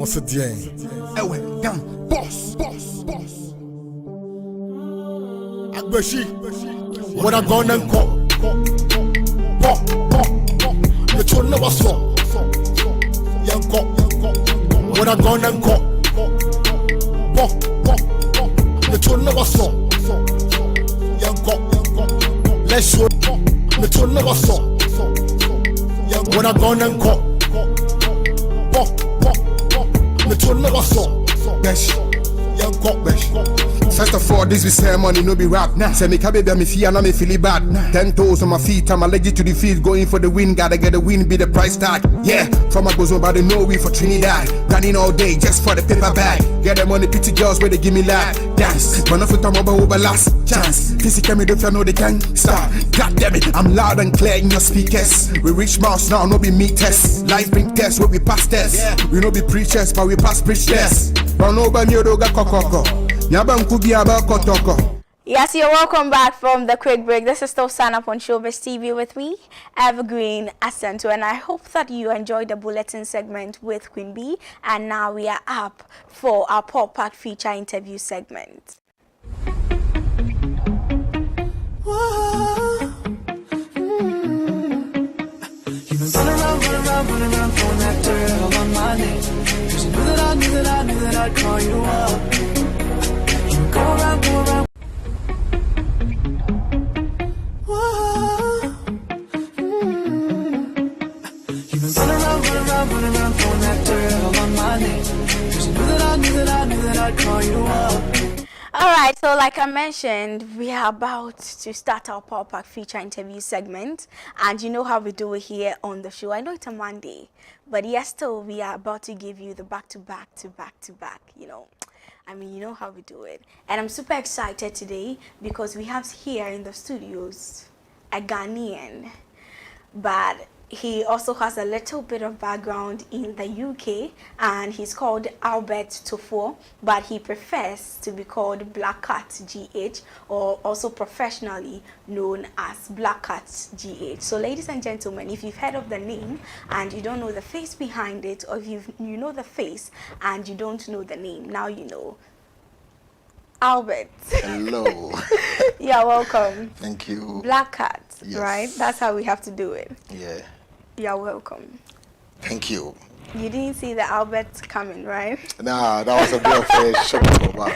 Once again, down, boss. Agbeshi, what I gonna call? The tune never saw. Young cop, what I gonna call? The tune never saw. Young cop, let's show. The tune never saw. Young, what I gonna call? The tune never saw. Besh, young cop, besh. First of all, this be ceremony, no be rap. Say me baby, me fear, now me feel it bad. 10 toes on my feet, I'm allergic to the field. Going for the win, gotta get the win, be the price tag. Yeah, from my bosom, but they know we for Trinidad. Running all day just for the paper bag. Get them on the pretty girls where they give me life. Dance, run off with them over last chance. Physical me don't know they can stop. God damn it, I'm loud and clear in your speakers. We reach mouse now, no be meat tests. Life bring tests, where we pass tests. We no be preachers, but we pass preach tests. Run over me, doga kokoko. Yes, you're welcome back from the quick break. This is still Sign Up on Shobiz TV with me, Evergreen Asento, and I hope that you enjoyed the bulletin segment with Queen B. And now we are up for our Pop Pack feature interview segment. Running around, throwing that dirt all on my name. 'Cause you knew that I'd call you up. Go around. You've been running around, throwing that dirt all on my name. 'Cause you knew that I'd call you up. Alright, so like I mentioned, we are about to start our Pop Pack feature interview segment, and you know how we do it here on the show. I know it's a Monday, but yes, still we are about to give you the back to back, you know. I mean, you know how we do it. And I'm super excited today because we have here in the studios a Ghanaian, but he also has a little bit of background in the UK, and he's called Albert Tofo, but he prefers to be called Black Cat GH, or also professionally known as Black Cat GH. So ladies and gentlemen, if you've heard of the name and you don't know the face behind it, or if you know the face and you don't know the name, now you know. Albert. Hello. You're welcome. Thank you. Black Cat, yes. Right? That's how we have to do it. Yeah. You're welcome. Thank you. You didn't see the Albert coming, right? Nah, that was a bit of a shock, but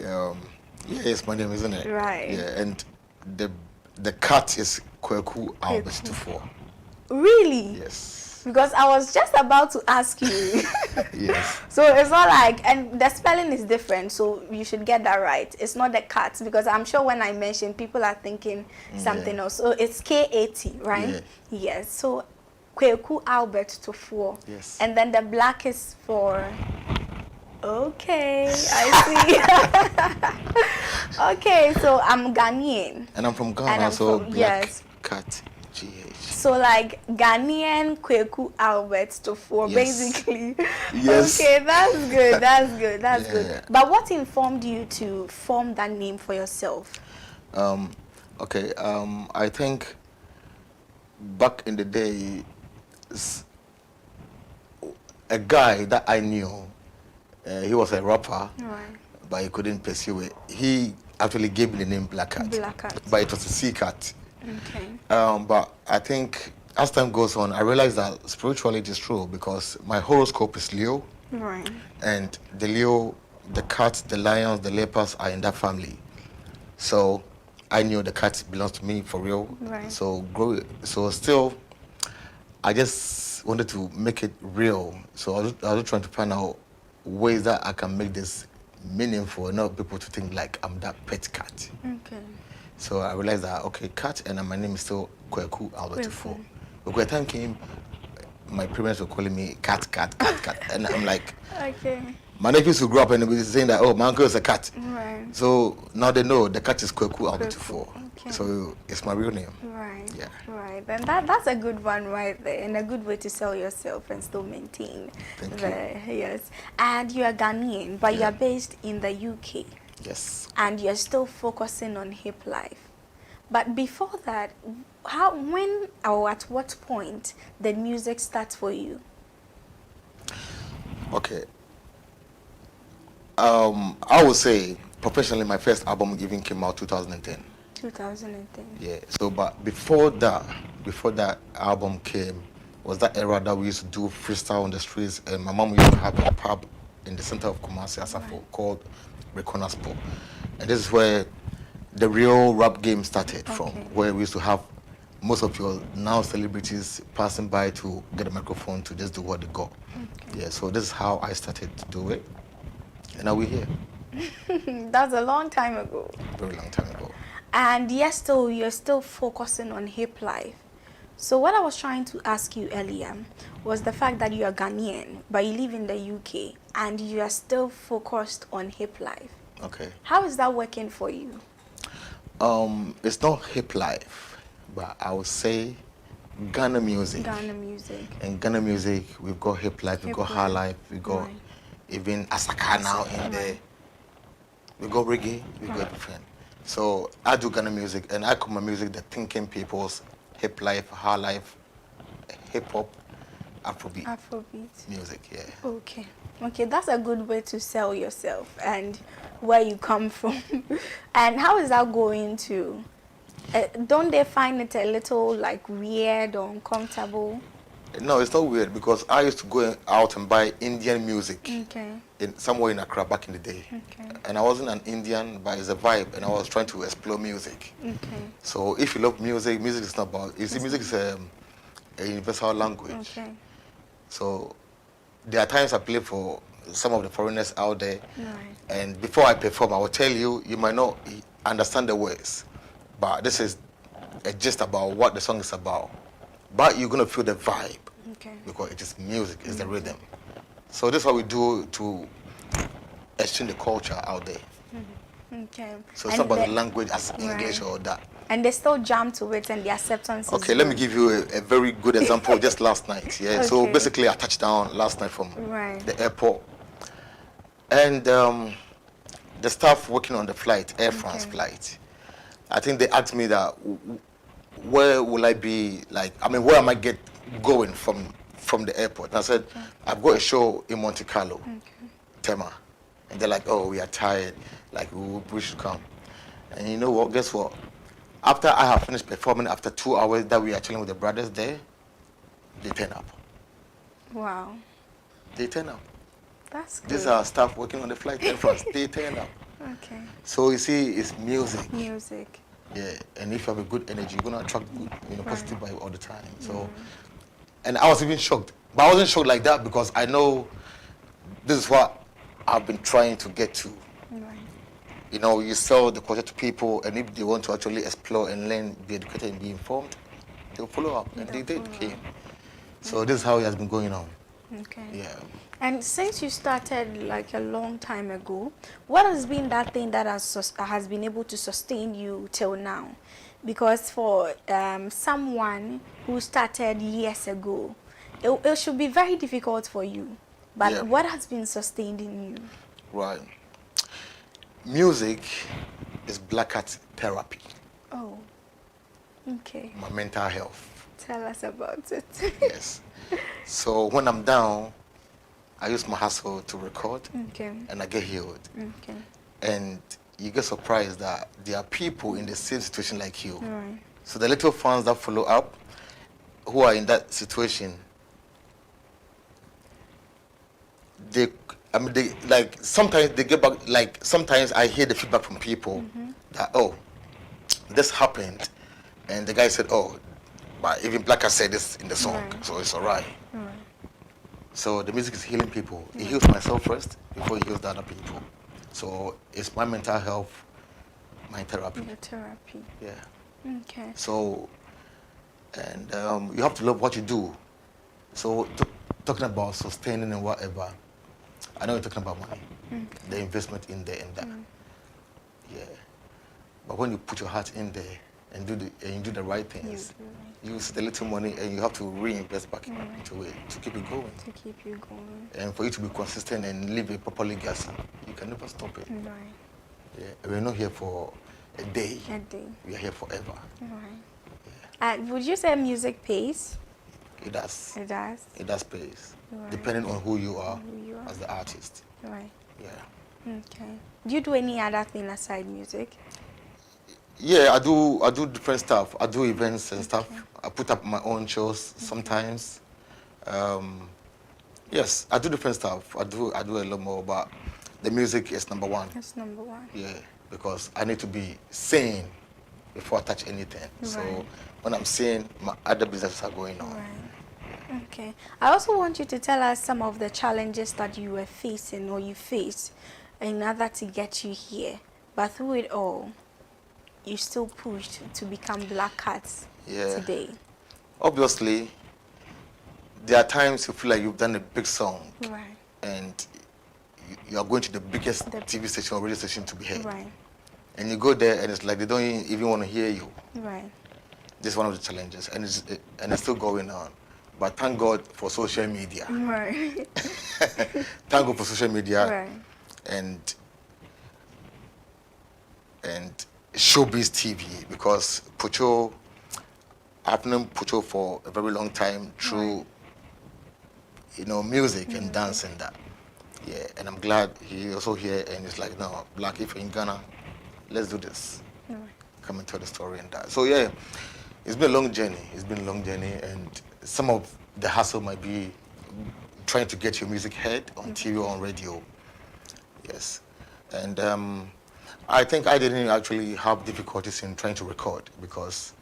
yeah, it's my name, isn't it? Right. Yeah, and the cat is Kweku Albert Tofo. Really? Yes. Because I was just about to ask you. Yes. So it's not like, and the spelling is different, so you should get that right. It's not the cat, because I'm sure when I mention, people are thinking something else. So it's K-A-T, right? Yeah. Yes. So Kweku Albert Tofo. Yes. And then the black is for. Okay, I see. Okay, so I'm Ghanaian. And I'm from Ghana, And I'm so from- Black yes. Cat GH. So like Ghanaian Kweku Albert Tofo, Yes. basically. Yes. Okay, that's good. That's Yeah. good. But what informed you to form that name for yourself? Okay, I think back in the day, a guy that I knew, he was a rapper, Right. but he couldn't pursue it. He actually gave me the name Black Cat. Black Cat. But it was a sea cat. Okay. But I think as time goes on, I realized that spirituality is true, because my horoscope is Leo, Right. and the Leo, the cats, the lions, the leopards are in that family. So I knew the cat belongs to me for real. Right. So still, I just wanted to make it real. So I was trying to find out ways that I can make this meaningful, not people to think like I'm that pet cat. Okay. So I realized that, okay, cat, and my name is still Kweku Albert Tofo. Because the time came, my parents were calling me cat. And I'm like, Okay. my nephews who grew up and they were saying that, oh, my uncle is a cat. Right. So now they know the cat is Kweku Albert Tofo. Okay. So it's my real name. Right. Yeah. Right. Then that's a good one right there, and a good way to sell yourself and still maintain. Thank you. Yes. And you are Ghanaian, but you Yeah. are based in the UK. Yes. And you're still focusing on hip life. But before that, when or at what point did music start for you? Okay. I would say professionally, my first album even came out 2010. 2010. Yeah. So, but before that album came, was that era that we used to do freestyle on the streets, and my mom used to have a pub in the center of Kumasi, Asafo, called Reconaspo, and this is where the real rap game started from, where we used to have most of your now celebrities passing by to get a microphone to just do what they got. Yeah. So this is how I started to do it, and now we're here. That's a long time ago. Very long time ago. And yes, still you're still focusing on hip life. So what I was trying to ask you earlier was the fact that you are Ghanaian, but you live in the UK, and you are still focused on hip life. Okay. How is that working for you? It's not hip life, but I would say Ghana music. Ghana music. In Ghana music, we've got hip life, we've got high life, we've got even Asaka now in there. We got reggae, we got different. So I do Ghana music, and I call my music the thinking people's hip life, high life, hip hop, Afrobeat. Afrobeat. Music, yeah. Okay. Okay, that's a good way to sell yourself and where you come from. And how is that going to? Don't they find it a little like weird or uncomfortable? No, it's not weird because I used to go out and buy Indian music somewhere in Accra back in the day. Okay. And I wasn't an Indian, but it's a vibe, and I was trying to explore music. Okay. So if you love music, music is not about, you see, music is a universal language. Okay. So there are times I play for some of the foreigners out there, Right. and before I perform, I will tell you, you might not understand the words, but this is a gist about what the song is about. But you're going to feel the vibe, because it is music, it's the rhythm. So this is what we do to exchange the culture out there. Okay. So it's not about the language as English or that. And they still jump to it and the acceptance Okay, is let me give you a very good example just last night. Yeah. So Okay. basically I touched down last night from Right. the airport. And the staff working on the flight, Air France flight, I think they asked me that where will I be, like, I mean, where am I going from the airport? And I said, I've got a show in Monte Carlo, Tema. And they're like, oh, we are tired, like, we should come. And you know what, guess what? After I have finished performing, after 2 hours that we are chilling with the brothers there, they turn up. Wow. They turn up. That's good. These are staff working on the flight Air France. They turn up. Okay. So you see, it's music. Music. Yeah, and if you have a good energy, you're gonna attract good, positive vibe all the time. So, and I was even shocked, but I wasn't shocked like that because I know this is what I've been trying to get to. Right. You know, you sell the culture to people, and if they want to actually explore and learn, be educated and be informed, they'll follow up, and they did came. So this is how it has been going on. Okay. Yeah. And since you started like a long time ago, what has been that thing that has been able to sustain you till now? Because for someone who started years ago, it should be very difficult for you. But what has been sustaining you? Right. Music is black art therapy. Oh, okay. My mental health. Tell us about it. Yes. So when I'm down, I use my hustle to record, and I get healed. Okay. And you get surprised that there are people in the same situation like you. Right. So the little fans that follow up, who are in that situation, sometimes they get back, like sometimes I hear the feedback from people that, oh, this happened, and the guy said, oh, but even Blacker said this in the song, so it's all right. So the music is healing people. It heals myself first before it heals the other people. So it's my mental health, my therapy. Your therapy. Yeah. Okay. So, and you have to love what you do. So talking about sustaining and whatever, I know you're talking about money, the investment in there and that. Yeah. But when you put your heart in there and you do the right things, you see the little money and you have to reinvest back into it to keep it going. To keep you going. And for you to be consistent and leave a proper legacy, you can never stop it. Right. Yeah. We're not here for a day. A day. We are here forever. Right. Would you say music pays? It does. It does. It does pays, Right. depending on who you are Who you are. as the artist. Right. Yeah. Okay. Do you do any other thing aside music? Yeah, I do different stuff. I do events and stuff. I put up my own shows sometimes. Yes, I do different stuff. I do a lot more, but the music is number one. That's number one. Yeah, because I need to be sane before I touch anything. So Right. when I'm sane, my other businesses are going on. Right. Okay. I also want you to tell us some of the challenges that you were facing or you faced in order to get you here. But through it all, you still pushed to become Black Cats Yeah. today. Obviously, there are times you feel like you've done a big song Right. and you are going to the biggest The- TV station or radio station to be heard. Right. And you go there and it's like they don't even want to hear you. Right. This is one of the challenges, and it's still going on. But thank God for social media. Right. Thank God for social media Right. and Showbiz TV, because Pucho, I've known Pucho for a very long time through, music and dance and that. Yeah, and I'm glad he's also here and it's like, no, Black, if you're in Ghana, let's do this. Right. Come and tell the story and that. So yeah, it's been a long journey. It's been a long journey, and some of the hassle might be trying to get your music heard on TV or on radio. Yes, and I think I didn't actually have difficulties in trying to record because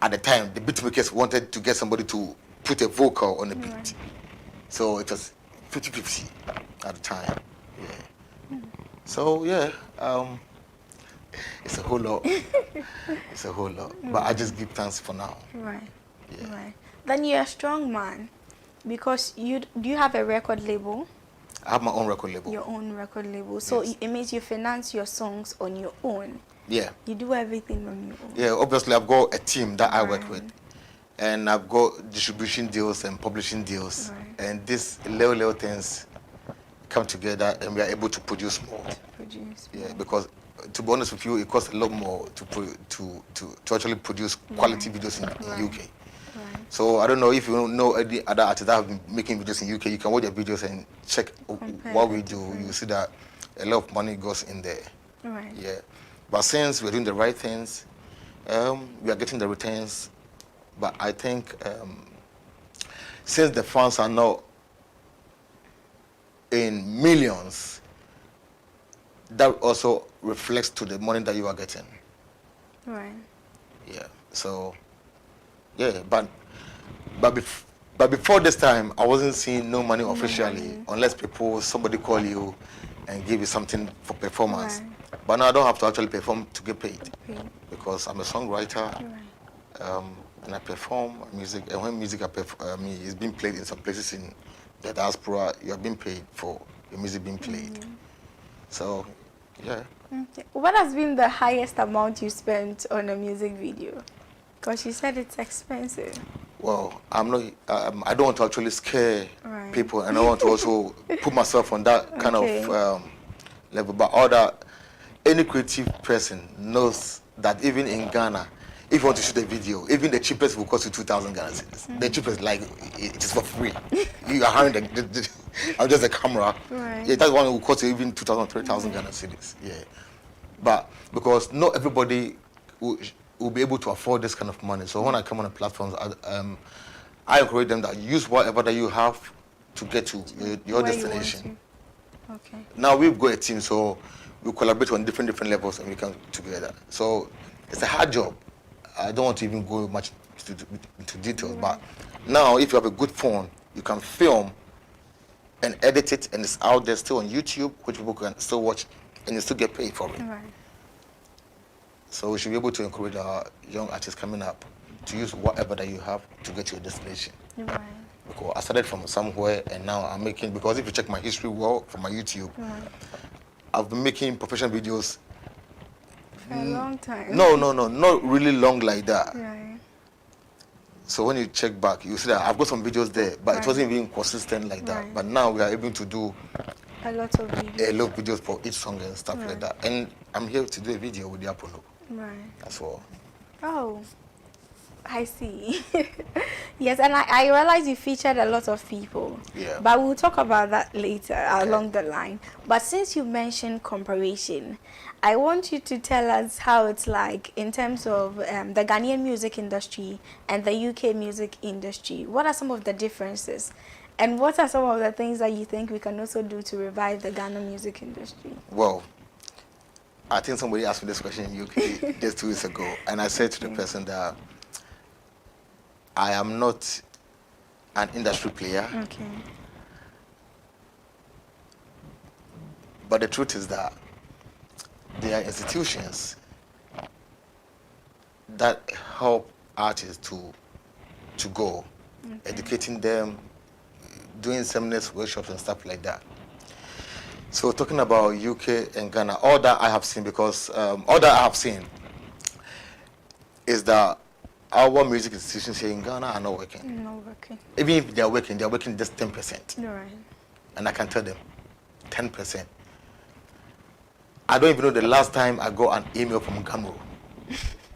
at the time the beatmakers wanted to get somebody to put a vocal on the beat, so it was 50-50 at the time. Yeah. So yeah. It's a whole lot. It's a whole lot. But I just give thanks for now. Right. Yeah. Right. Then you're a strong man because do you have a record label? I have my own record label. Your own record label. So Yes. it means you finance your songs on your own. Yeah. You do everything on your own. Yeah, obviously I've got a team that I work Right. with. And I've got distribution deals and publishing deals. Right. And these little things come together and we are able to produce more. Produce. Yeah, because to be honest with you, it costs a lot more to actually produce quality videos in UK. Right. So I don't know if you know any other artists that have been making videos in UK. You can watch their videos and check Compare what we the do. difference. You see that a lot of money goes in there. Right. Yeah, but since we're doing the right things, we are getting the returns. But I think since the funds are not in millions, that also reflects to the money that you are getting. Right. Yeah. So, yeah, but before this time, I wasn't seeing no money officially, unless somebody call you and give you something for performance. Right. But now I don't have to actually perform to get paid Okay. because I'm a songwriter, Right. and I perform music. And when music is being played in some places in the diaspora, you are being paid for your music being played. So, yeah. Okay. What has been the highest amount you spent on a music video? Because you said it's expensive. Well, I'm not. I don't want to actually scare Right. people, and I want to also put myself on that kind Okay. of level. But any creative person knows that even in Ghana, if you want to shoot a video, even the cheapest will cost you 2,000 Ghana cedis. The cheapest, like it is for free. You are hiring I'm just a camera. Right. Yeah, that one will cost you even 2,000, 3,000 Ghana cedis. Yeah, but because not everybody will be able to afford this kind of money. So when I come on the platforms, I encourage them that use whatever that you have to get to your Where you want destination. to. Okay. Now we've got a team, so we collaborate on different levels and we come together. So it's a hard job. I don't want to even go much into details, but now if you have a good phone, you can film and edit it, and it's out there still on YouTube, which people can still watch, and you still get paid for it. Right. So we should be able to encourage our young artists coming up to use whatever that you have to get to your destination. Right. Because I started from somewhere and now I'm making, because if you check my history well from my YouTube, Right. I've been making professional videos. For a long time. No, not really long like that. Right. So when you check back, you see that I've got some videos there, but Right. it wasn't even consistent like that. Right. But now we are able to do A lot of videos. a lot of videos for each song and stuff like Right. that. And I'm here to do a video with the Apollo. Right. That's all. Oh. I see. Yes, and I realize you featured a lot of people. Yeah. But we'll talk about that later along the line. But since you mentioned comparison, I want you to tell us how it's like in terms of the Ghanaian music industry and the UK music industry. What are some of the differences? And what are some of the things that you think we can also do to revive the Ghana music industry? Well, I think somebody asked me this question in UK just 2 weeks ago, and I said to the person that I am not an industry player. Okay. But the truth is that there are institutions that help artists to go, educating them, doing seminars, workshops, and stuff like that. So talking about UK and Ghana, all that I have seen, because all that I have seen is that our music institutions here in Ghana are not working. Not working. Even if they are working just 10%. Right. And I can tell them, 10%. I don't even know the last time I got an email from Gamro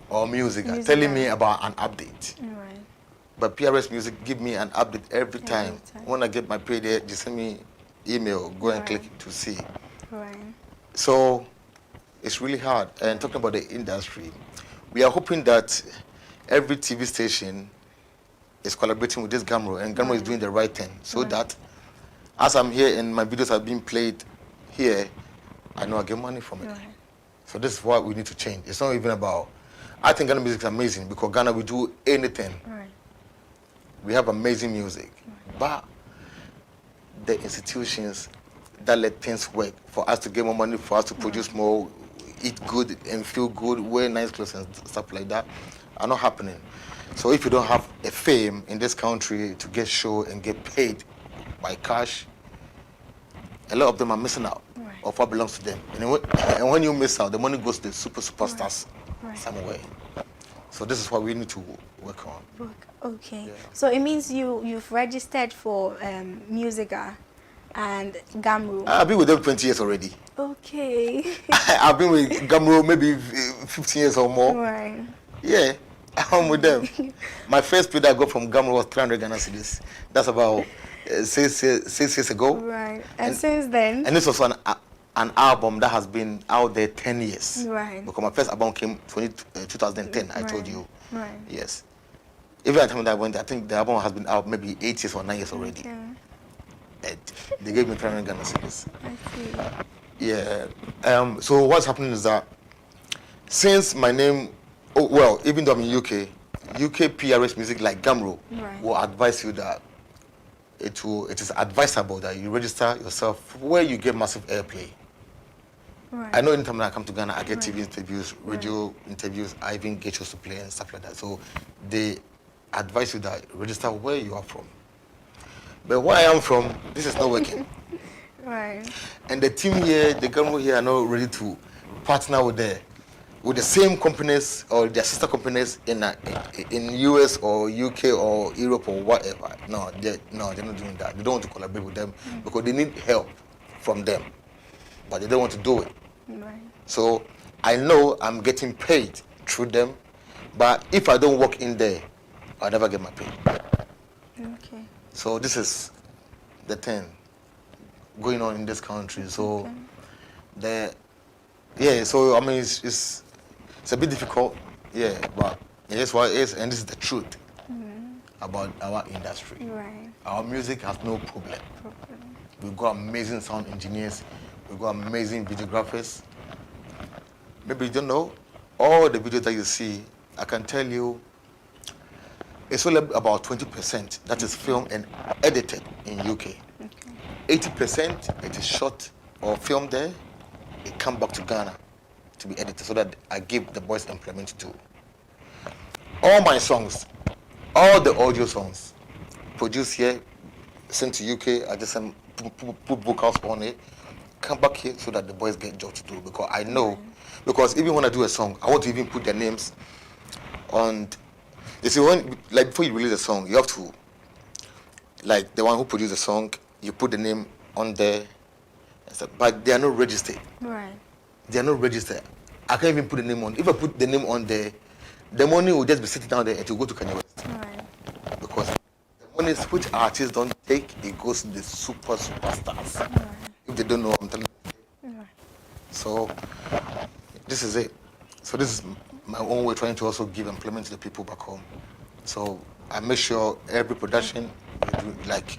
or Musica telling me about an update. Right. But PRS Music give me an update every time. time. When I get my payday, they send me email, go and click to see. Right. So it's really hard. And talking about the industry, we are hoping that every TV station is collaborating with this Gamro, and Gamro is doing the right thing, so that as I'm here and my videos are being played here, I know I get money from it. Right. So this is what we need to change. It's not even about, I think Ghana music is amazing because Ghana will do anything. Right. We have amazing music, but the institutions that let things work for us to get more money, for us to produce more, eat good and feel good, wear nice clothes and stuff like that are not happening. So if you don't have a fame in this country to get show and get paid by cash, a lot of them are missing out of what belongs to them. And when you miss out, the money goes to the superstars somewhere. So this is what we need to work on. Okay. Yeah. So it means you've registered for Musica and Gamro. I've been with them 20 years already. Okay. I've been with Gamro maybe 15 years or more. Right. Yeah, I'm with them. My first pay that I got from Gamro was 300 Ghana cedis. That's about 6 years ago. Right. And since then? And this was an album that has been out there 10 years. Right. Because my first album came 2010, I told you. Right. Yes. Even at the time that I went, I think the album has been out maybe 8 years or 9 years already. Okay. And they gave me 300 Ghana cedis. I see. Yeah. So what's happening is that since my name, even though I'm in UK PRS Music like Gamro will advise you that it is advisable that you register yourself where you get massive airplay. Right. I know anytime I come to Ghana, I get TV interviews, radio interviews, I even get shows to play and stuff like that. So they advise you that register where you are from. But where I am from, this is not working. Right. And the team here, the Gamro here are not ready to partner with the same companies or their sister companies in US or UK or Europe or whatever. No, they're not doing that. They don't want to collaborate with them because they need help from them, but they don't want to do it. Right. So I know I'm getting paid through them, but if I don't work in there, I'll never get my pay. Okay. So this is the thing going on in this country. So so I mean it's a bit difficult, but it is what it is, and this is the truth about our industry. Right. Our music has no problem. We've got amazing sound engineers, we've got amazing videographers. Maybe you don't know, all the videos that you see, I can tell you, it's only about 20% that is filmed and edited in UK. 80% it is shot or filmed there, it comes back to Ghana to be edited so that I give the boys employment to do. All my songs, all the audio songs, produced here, sent to UK, I just put vocals on it, come back here so that the boys get job to do, because I know, because even when I do a song, I want to even put their names on. You see, before you release a song, you have to, like the one who produced the song, you put the name on there, but they are not registered. Right. They are not registered. I can't even put the name on. If I put the name on there, the money will just be sitting down there and it will go to Kanye West. Right. Because the money which artists don't take, it goes to the superstars. Right. If they don't know, I'm telling you. Right. So this is it. So this is my own way trying to also give employment to the people back home. So I make sure every production, we do, like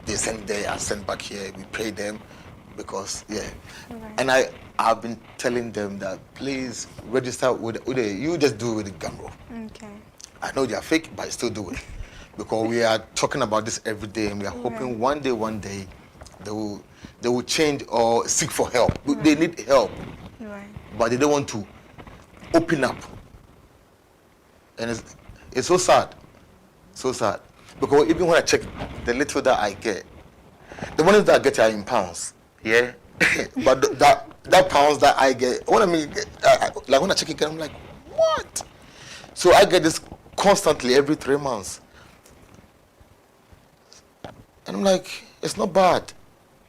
they send there and send back here, we pay them because Right. And I've been telling them that please register with you just do it with the Gamro. Okay. I know they are fake, but I still do it because we are talking about this every day, and we are hoping one day they will change or seek for help. They need help, Right. but they don't want to open up, and it's so sad because even when I check the little that I get, the money that I get are in pounds, but that pounds that I get, what I mean, like when I check it, I'm like, what? So I get this constantly every 3 months, and I'm like, it's not bad.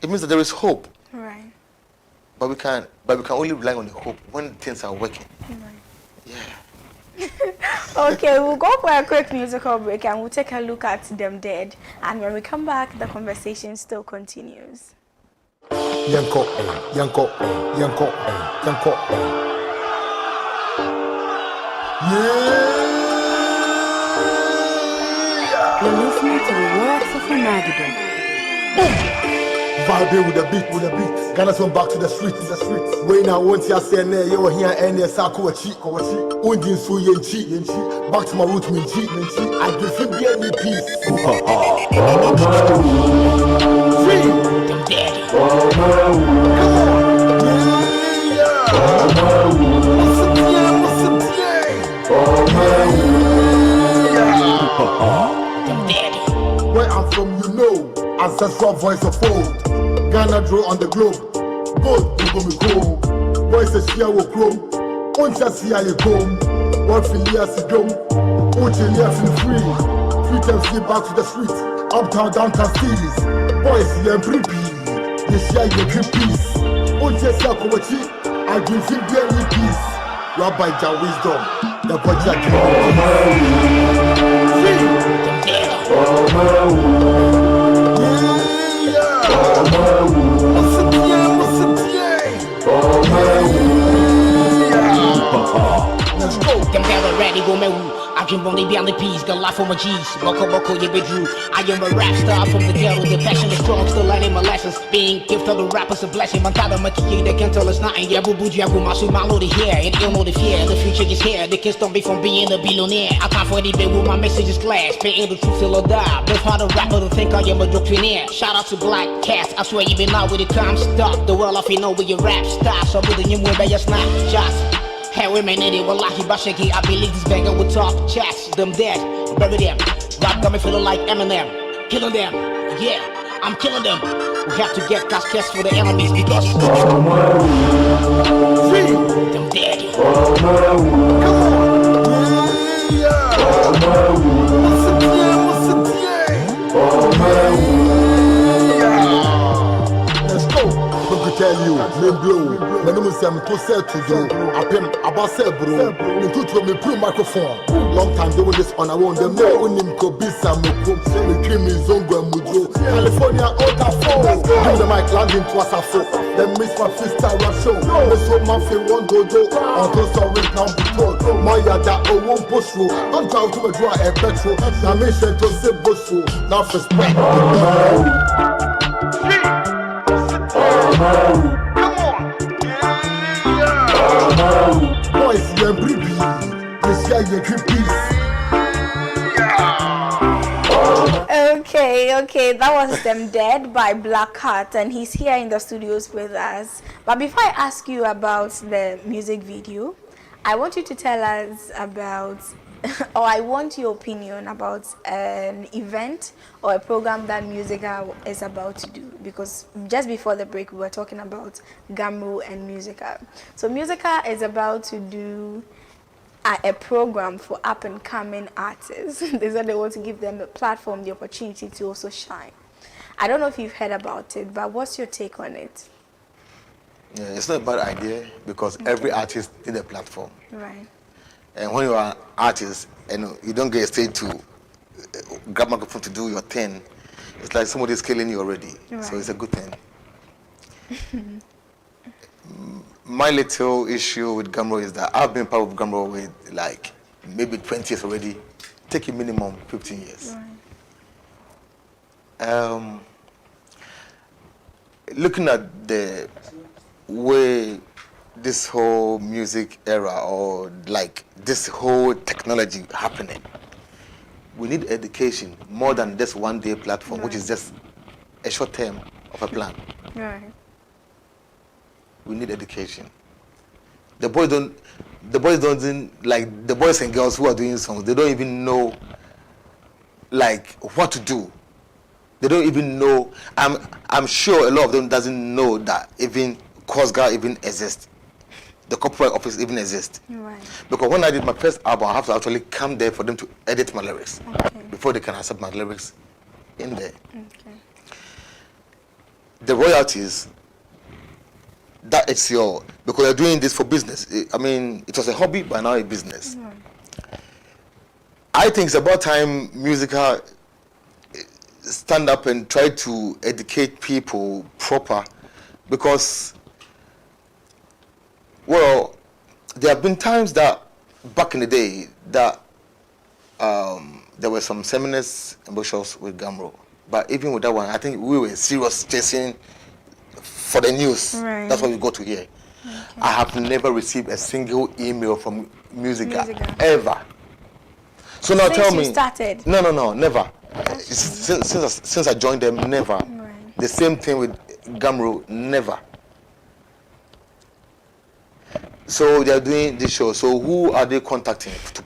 It means that there is hope. Right. But we can only rely on the hope when things are working. Right. Yeah. Okay, we'll go for a quick musical break and we'll take a look at Them Dead. And when we come back, the conversation still continues. Yanko, Yanko, Yanko, Yanko. Yeah. You're listening to the words of Armageddon. Vibing with the beat. Ghana's on back to the streets. When I want you say ne, you here and there sako chi. Undin su yenchi. Back to my root minchi. I give him the any peace. Free. Them Daddy. Come on. Them Daddy. Where I'm from, you know, ancestral voice of old. Ghana draw on the globe. Gold, you go me go. Voice a share will grow. Oncha see how you come. One filia si dome. Uchi near feel free. Free time slip back to the streets. Uptown, downtown cities. Boys, you creepy. You share your creep peace. Oncha see how kowachi. I give him the peace. Rabbi Jah wisdom. The budget Them Daddy. Let's go. Them Daddy ready go me woo. I can only be on the peas, got life for my G's. Boko, you be Drew. I am a rap star from the ghetto. The passion is strong, still learning my lessons. Being gift of the rappers a blessing. Man, tada makiye, they can tell us nothing. Yeah, boo yeah, boo masu malo the hair. And you know the fear, the future is here. They can stop me from being a billionaire. I can't for any bit with my message is class. Paying the truth till I die. Been hard to rapper to think I am a doctrinaire. Shout out to Black Cats. I swear even now with the crime stop. The world off you know where your rap starts. So with the new way, your snap shots. Hey, women in it, wallahi bashaki. I believe this banger will talk chats. Them dead, bury them. Rap got me feeling like Eminem. Killing them, yeah, I'm killing them. We have to get cash for the enemies because them dead. Let's go. Look to tell you, me blow. My name is Sam to sell to do. I pay about sell, bro. Me put to me put microphone. Long time doing this on our own. Them know when him go be some me cream is zongo and mujo. California out of four. Give the mic landing to us a four. Them miss my freestyle rap show. Me so my feel one dojo. On those sorry now be told. My yada oh won't push through. Don't try to draw a petrol. Now me send to say bush through. Now for spread. Boys, you're breathy. This guy, you're creepy. Okay, that was Them Dead by Blackheart, and he's here in the studios with us. But before I ask you about the music video, I want you to tell us about, or I want your opinion about an event or a program that Musica is about to do. Because just before the break, we were talking about Gamro and Musica. So Musica is about to do a program for up-and-coming artists. They said they want to give them a platform, the opportunity to also shine. I don't know if you've heard about it, but what's your take on it? Yeah, it's not a bad idea because every artist need a platform. Right. And when you are an artist and you don't get a stage to grab microphone to do your thing, it's like somebody's killing you already. Right. So it's a good thing. My little issue with Gumroad is that I've been part of Gumroad with like maybe 20 years already, taking minimum 15 years. Right. Looking at the way this whole music era or like this whole technology happening, we need education more than just one day platform, which is just a short term of a plan. Right. We need education. The boys don't like the boys and girls who are doing songs, they don't even know like what to do. They don't even know. I'm sure a lot of them doesn't know that even COSGA even exists. The copyright office even exists. Right. Because when I did my first album, I have to actually come there for them to edit my lyrics Okay. before they can accept my lyrics in there. Okay. The royalties, that it's your, because you're doing this for business. I mean, it was a hobby, but now a business. I think it's about time musical stand up and try to educate people proper, because, well, there have been times that back in the day that there were some seminars and workshops with Gumroad, but even with that one, I think we were serious chasing for the news. Right. That's what we got to hear. Okay. I have never received a single email from Musica ever. So now Since tell you me. started? No, never. Since I joined them, never. Right. The same thing with Gumroad, never. So they are doing this show. So who are they contacting to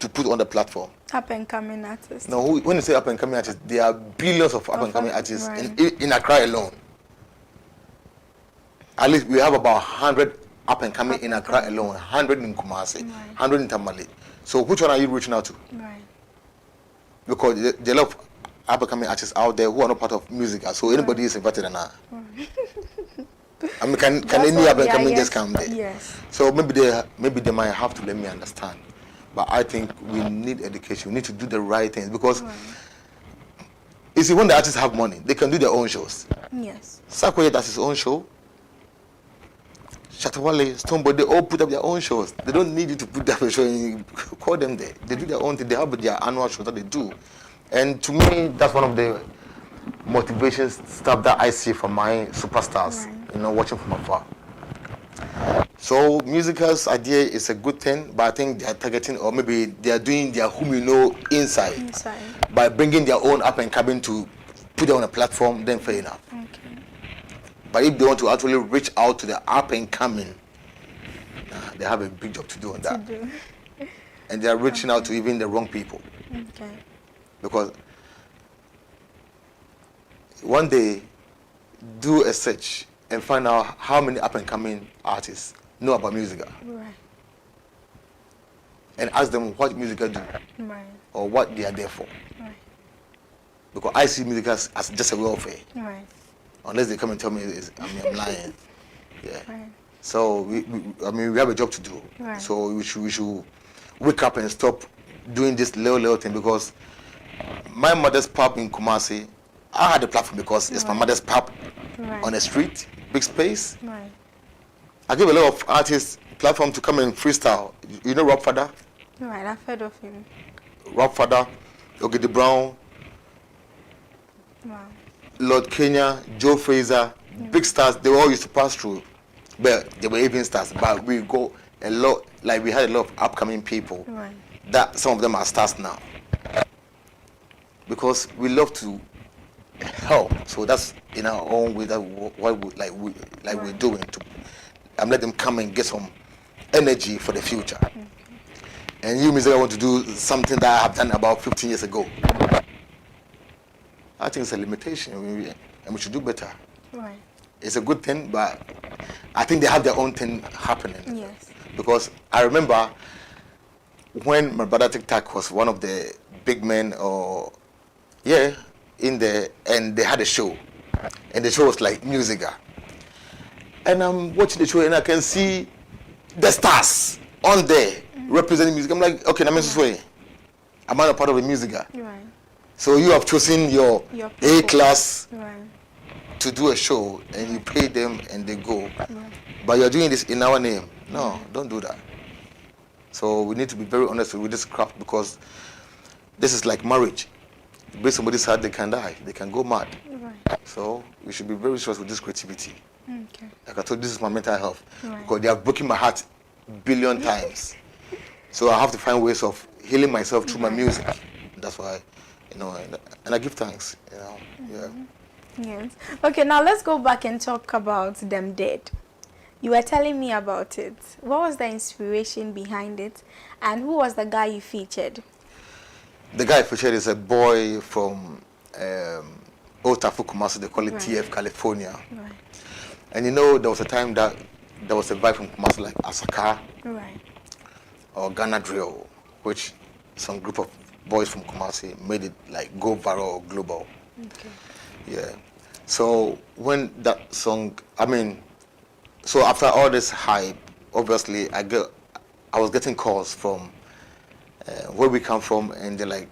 put on the platform? Up and coming artists. No, when you say up and coming artists, there are billions of up and coming artists right. in Accra alone. At least we have about 100 up and coming in Accra alone, 100 in Kumasi, 100 in Tamale. So which one are you reaching out to? Right. Because there are a lot of up and coming artists out there who are not part of music, so anybody is invited and I mean, can any up and coming just come there? Yes. So maybe they might have to let me understand. But I think we need education. We need to do the right things, because you see, when the artists have money, they can do their own shows. Yes. Sakoye does his own show. Shatawale, Stonebwoy, they all put up their own shows. They don't need you to put their show in. Call them there. They do their own thing. They have their annual show that they do. And to me, that's one of the motivation stuff that I see from my superstars, watching from afar. So musicals idea is a good thing, but I think they are targeting, or maybe they are doing their inside. By bringing their own up and coming to put it on a platform, then fair enough. Okay. But if they want to actually reach out to the up and coming, they have a big job to do on that. And they are reaching out to even the wrong people. Okay. Because one day, do a search and find out how many up and coming artists know about music. Right. And ask them what music do. Right. Or what they are there for. Right. Because I see music as just a welfare. Right. Unless they come and tell me I'm lying. Yeah. Right. So we have a job to do. Right. So we should wake up and stop doing this little thing, because my mother's pub in Kumasi, I had a platform because it's my mother's pub on the street, big space. Right. I give a lot of artists platform to come and freestyle. You know Rob Fada? Right, I've heard of him. Rob Fada, Ogidi Brown, Wow. Lord Kenya, Joe Fraser, big stars, they all used to pass through. But they were even stars. But we go a lot, like we had a lot of upcoming people. Right. That some of them are stars now. Because we love to help. So that's in our own way that what we're doing to let them come and get some energy for the future. And you, Mr. I want to do something that I have done about 15 years ago. I think it's a limitation, and we should do better. Right. It's a good thing, but I think they have their own thing happening. Yes. Because I remember when my brother Tic Tac was one of the big men, in there, and they had a show, and the show was like Musica. And I'm watching the show, and I can see the stars on there. representing music. I'm like, okay, I'm way. I'm not a part of the music. Right. So you have chosen your A class Right. to do a show, and you pay them, and they go. But you're doing this in our name. No, don't do that. So we need to be very honest with this craft, because this is like marriage. If break somebody's heart, they can die. They can go mad. Right. So we should be very serious with this creativity. Okay. Like I told you, this is my mental health. Right. Because they have broken my heart billion times. So I have to find ways of healing myself through my music. That's why, and I give thanks, yeah. Yes. Okay, now let's go back and talk about Them Dead. You were telling me about it. What was the inspiration behind it? And who was the guy you featured? The guy featured is a boy from Otafu Kumasi, they call it TF, California. Right. And there was a time that there was a vibe from Kumasi like Asaka Right. or Ghana Drill, which some group of boys from Kumasi made it like go viral or global. Okay. Yeah. So when that song, so after all this hype, obviously I was getting calls from where we come from, and they're like,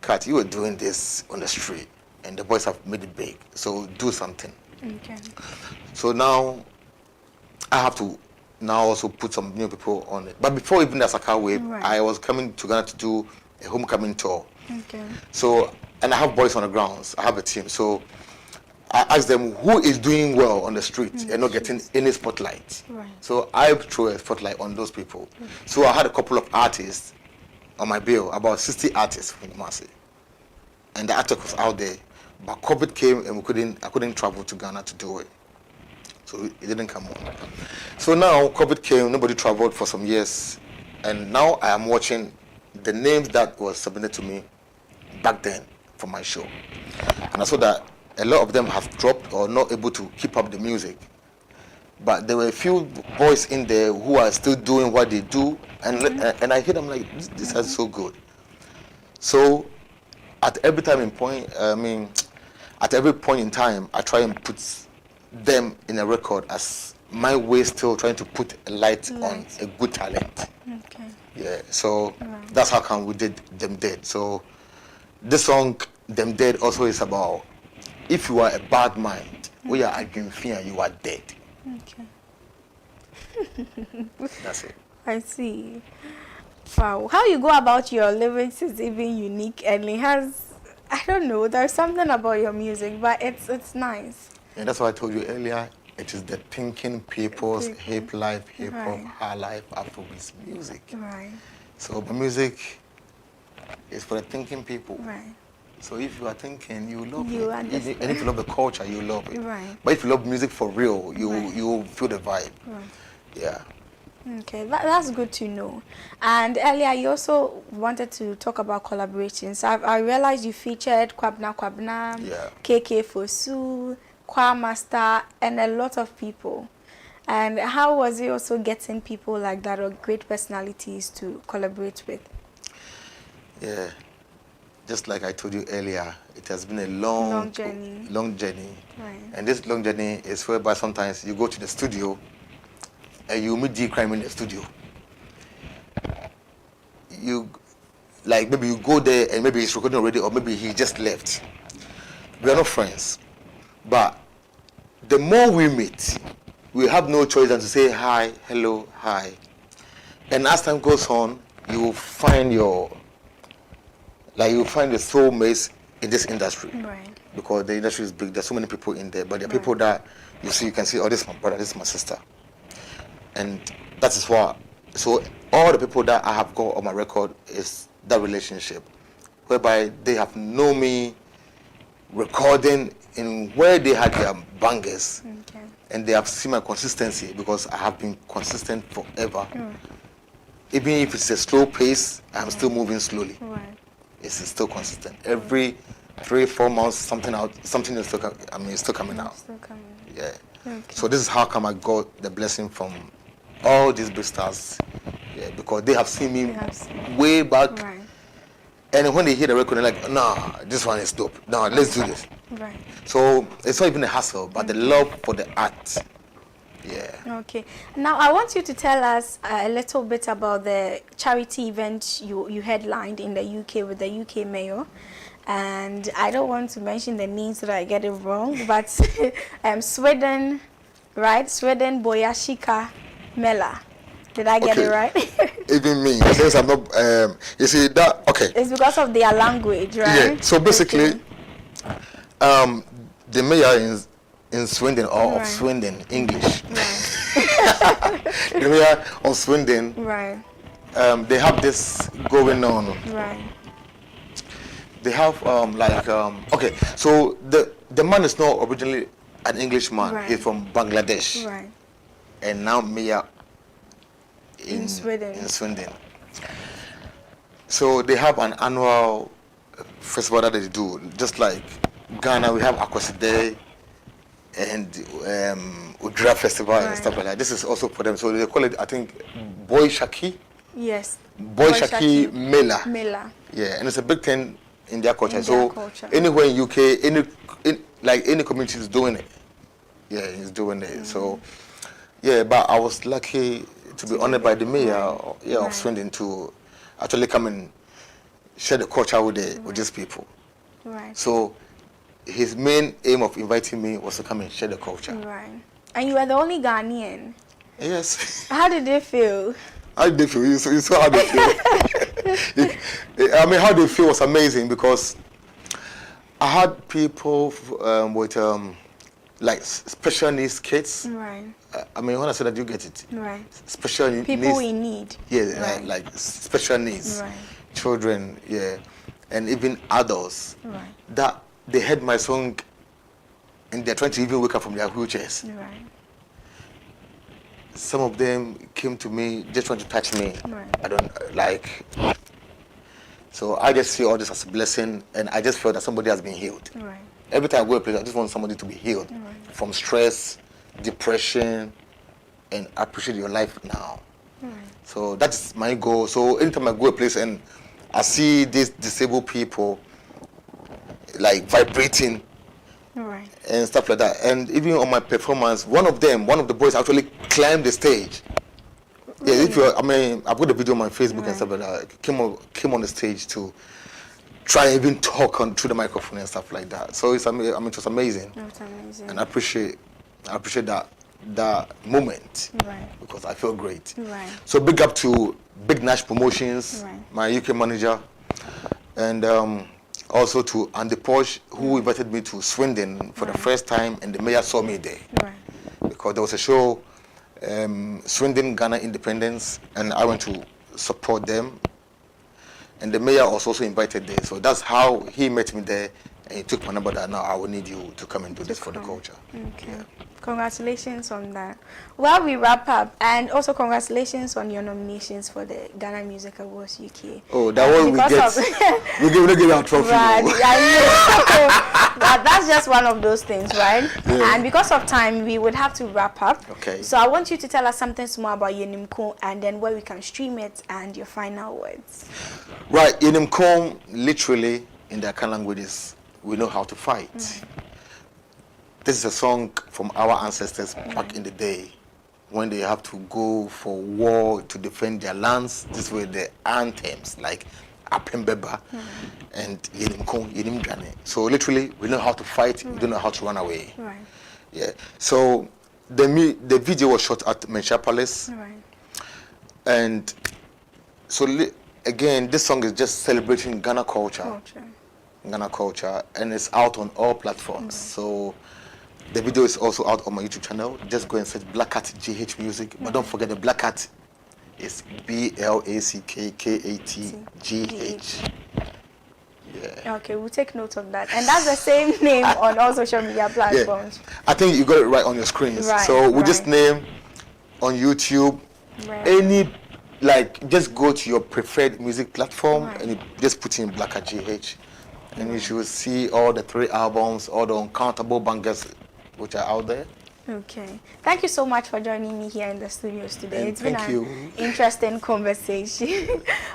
Kat, you were doing this on the street, and the boys have made it big, so do something. Okay. So now I have to now also put some new people on it. But before even the Saka wave, Right. I was coming to Ghana to do a homecoming tour. Okay. So, and I have boys on the grounds. I have a team. So I asked them who is doing well on the street and not getting any spotlight. Right. So I threw a spotlight on those people. So I had a couple of artists on my bill, about 60 artists from Kumasi. And the article was out there. But COVID came and I couldn't travel to Ghana to do it. So it didn't come on. So now COVID came, nobody traveled for some years. And now I am watching the names that was submitted to me back then for my show. And I saw that a lot of them have dropped or not able to keep up the music. But there were a few boys in there who are still doing what they do. And I hear them like, this is so good. So at every point in time, I try and put them in a record as my way, still trying to put a light on a good talent. Okay. Yeah, so that's how come we did Them Dead. So this song, Them Dead, also is about if you are a bad mind, we are against fear, you are dead. Okay. That's it. I see. Wow. How you go about your lyrics is even unique, and it has, I don't know, there's something about your music, but it's nice. And that's what I told you earlier. It is the thinking people's hip life, hip hop, Right. high life, Afrobeat music. Right. So the music is for the thinking people. Right. So if you are thinking, you love You it. understand. And if you love the culture, you love it. Right. But if you love music for real, you Right. you feel the vibe. Right. Yeah. Okay, that's good to know. And earlier, you also wanted to talk about collaborations. I realized you featured Kwabna, Yeah. KK Fosu, Kwa Master, and a lot of people. And how was it also getting people like that or great personalities to collaborate with? Yeah. Just like I told you earlier, it has been a long journey. Long journey. Right. And this long journey is whereby sometimes you go to the studio and you meet D Crime in the studio. Maybe you go there and maybe he's recording already, or maybe he just left. We are not friends. But the more we meet, we have no choice than to say hi, hello, hi. And as time goes on, you will find the soulmates in this industry. Right. Because the industry is big, there's so many people in there, but there are people that you can see, oh, this is my brother, this is my sister. And that is why, so all the people that I have got on my record is that relationship, whereby they have known me recording in where they had their bangers, Okay. and they have seen my consistency because I have been consistent forever. Even if it's a slow pace, I'm still moving slowly. Right. It's still consistent. Every 3-4 months, something is still coming out. Still coming. Yeah. Okay. So this is how come I got the blessing from all these big stars. Yeah, because they have seen me way back. Right. And when they hear the record, they're like, nah, this one is dope. Nah, let's do this. Right. So it's not even a hassle, but the love for the art Yeah. Okay. Now I want you to tell us a little bit about the charity event you headlined in the UK with the UK mayor. And I don't want to mention the names so that I get it wrong, but Sweden, right? Sweden Boyashika Mela. Did I get it right? Even me, since I'm not, you see that, okay. It's because of their language, right? Yeah, so basically, Okay. the mayor in Sweden, or Right. of Sweden, English, Right. the mayor of Sweden, Right. they have this going on. Right. They have okay, so the man is not originally an Englishman. Right. He's from Bangladesh, Right. and now mayor In Sweden. In Sweden. So they have an annual festival that they do, just like Ghana. We have Akwasi Day and Udra Festival and Right. stuff like that. This is also for them. So they call it, I think, Boy Shaki. Yes. Boy Mela. Mela. Yeah, and it's a big thing in their culture. In So their culture. anywhere in UK, any community is doing it. Yeah, he's doing it. So yeah, but I was lucky to be honored by the mayor, of Swindon to actually come and share the culture with these people. Right. So his main aim of inviting me was to come and share the culture. Right. And you were the only Ghanaian. Yes. How did they feel? How did they feel? You saw how they feel. I mean, how they feel was amazing because I had people with like special needs kids. Right. I mean, when I say that, you get it. Right. Special needs. People in need. Yeah, Right. like special needs. Right. Children, yeah, and even adults. Right. That they heard my song and they're trying to even wake up from their wheelchairs. Right. Some of them came to me just trying to touch me. Right. I don't like. So I just see all this as a blessing, and I just felt that somebody has been healed. Right. Every time I go to a place, I just want somebody to be healed from stress, depression, and appreciate your life now. Right. So that's my goal. So anytime I go a place and I see these disabled people like vibrating Right. and stuff like that, and even on my performance, one of the boys actually climbed the stage. Yeah, if you, I mean, I put a video on my Facebook and stuff like that. Came on the stage to try and even talk through the microphone and stuff like that. So it's, I mean, it was amazing. That's amazing. And I appreciate that moment Right. because I feel great. Right. So big up to Big Nash Promotions, Right. my UK manager, and also to Andy Posh, who invited me to Swindon for the first time, and the mayor saw me there Right. because there was a show, Swindon Ghana Independence, and I went to support them. And the mayor was also invited there, so that's how he met me there, and he took my number that now I will need you to come and do this for the culture. Okay. Congratulations on that. Well, we wrap up, and also congratulations on your nominations for the Ghana Music Awards UK. Oh, that one we Because get. We give our trophy. Right, no. yeah, that's just one of those things, right? Yeah. And because of time, we would have to wrap up. Okay. So I want you to tell us something small about Yenimko, and then where we can stream it, and your final words. Right, Yenimkom, literally in the Akan languages, we know how to fight. This is a song from our ancestors back in the day when they have to go for war to defend their lands. These were the anthems like Apembeba and Yenimkom, Yenimjane. So literally, we know how to fight, we don't know how to run away. Right. Yeah. So the video was shot at Mensha Palace. Right. And so again, this song is just celebrating Ghana culture. Ghana culture, and it's out on all platforms. So the video is also out on my YouTube channel. Just go and search Black Cat GH Music, but don't forget the Black Cat is BLACKKATGH. Yeah. Okay, we'll take note of that. And that's the same name on all social media platforms. Yeah. I think you got it right on your screens. Right, So we right. just name on YouTube any, like, just go to your preferred music platform and you just put in Black Cat GH. And you should see all the 3 albums, all the uncountable bangers which are out there. Okay. Thank you so much for joining me here in the studios today. It's been an interesting conversation.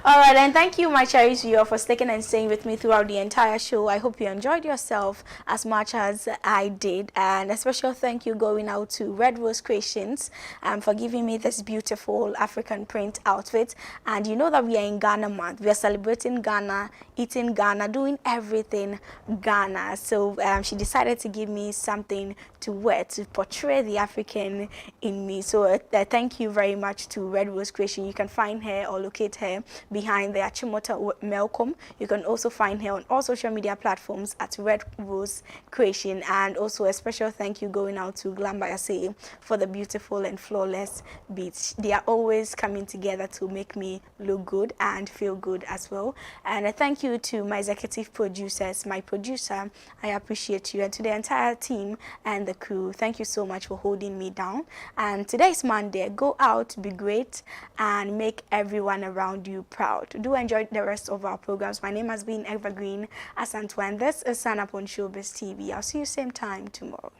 All right, and thank you, my cherished viewer, for sticking and staying with me throughout the entire show. I hope you enjoyed yourself as much as I did. And a special thank you going out to Red Rose Creations for giving me this beautiful African print outfit. And you know that we are in Ghana month. We are celebrating Ghana, eating Ghana, doing everything Ghana. So she decided to give me something to wear to portray the African in me. So thank you very much to Red Rose Creation. You can find her or locate her behind the Achimota Melcom. You can also find her on all social media platforms at Red Rose Creation. And also a special thank you going out to Glambayase for the beautiful and flawless beats. They are always coming together to make me look good and feel good as well. And a thank you to my executive producers, my producer, I appreciate you, and to the entire team and the crew. Thank you so much for holding me down. And today is Monday. Go out, be great, and make everyone around you proud. Do enjoy the rest of our programs. My name has been Evergreen Asantuan. This is Sun Up on Shobiz TV. I'll see you same time tomorrow.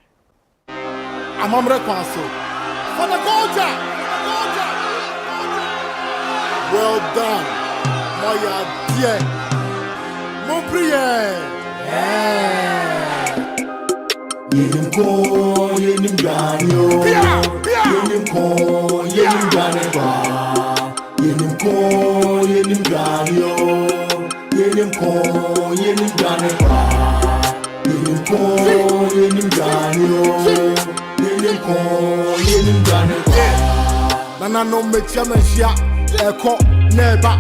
I'm Amre Kwaso. For the culture! Well done. My dear. Mon prière. Yenim ko, yenim ganyo. Yenim ko, yenim ganyo. Yenim ko, yenim ganyo. Yenim ko, yenim ganyo. Yenim ko, yenim ganyo. Yenim ko, yenim ganyo. Nana no me chairman shia. Eko neba.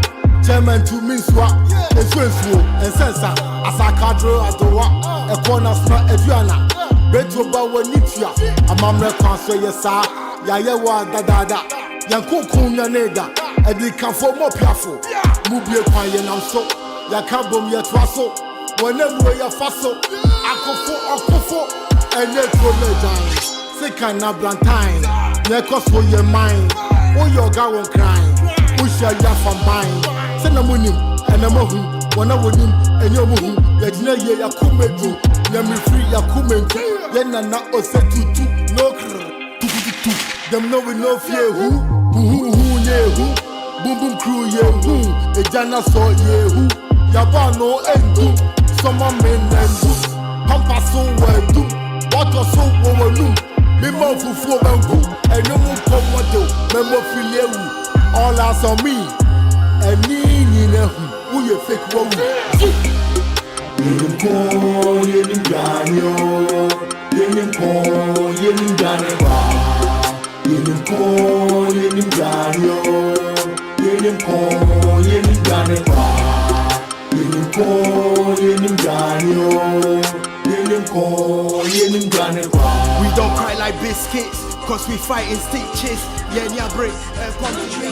Chairman to minswa. Eswensuo. Ensensa. Asakadro adowa. Eko na sna eduana. Beto ba wanitia amamre kwaso yesa ya yewa dadada yankokun ya nega edi kanfo mo piafo mubie kwan ye nam so ya kabom ye twaso wonemu ye faso akofo enye to lejan sekan na blantain ye koso ye mine o yoga won crying o sha ya from mine se na munim enamahu wona wonim enye omuhu ya gina ye yakumedu ya mi free yakumentu yena na osetutu no tu them know we no fear who ye who boom boom crew ye who e jana so ye who yaba no endu summer men endu pampa so wedu water so wonu me mo fufu banku enyo mo komodo me mo filewu all eyes on me eni na hu ye fake wo Yenim ko, yenim ganyo. Yenim ko, yenim ganyo. Yenim ko, yenim ganyo. Yenim ko, yenim ganyo. Yenim ko, yenim ganyo. Yenim ko, yenim ganyo. We don't cry like biscuits, cause we fighting stitches. Yeah, break.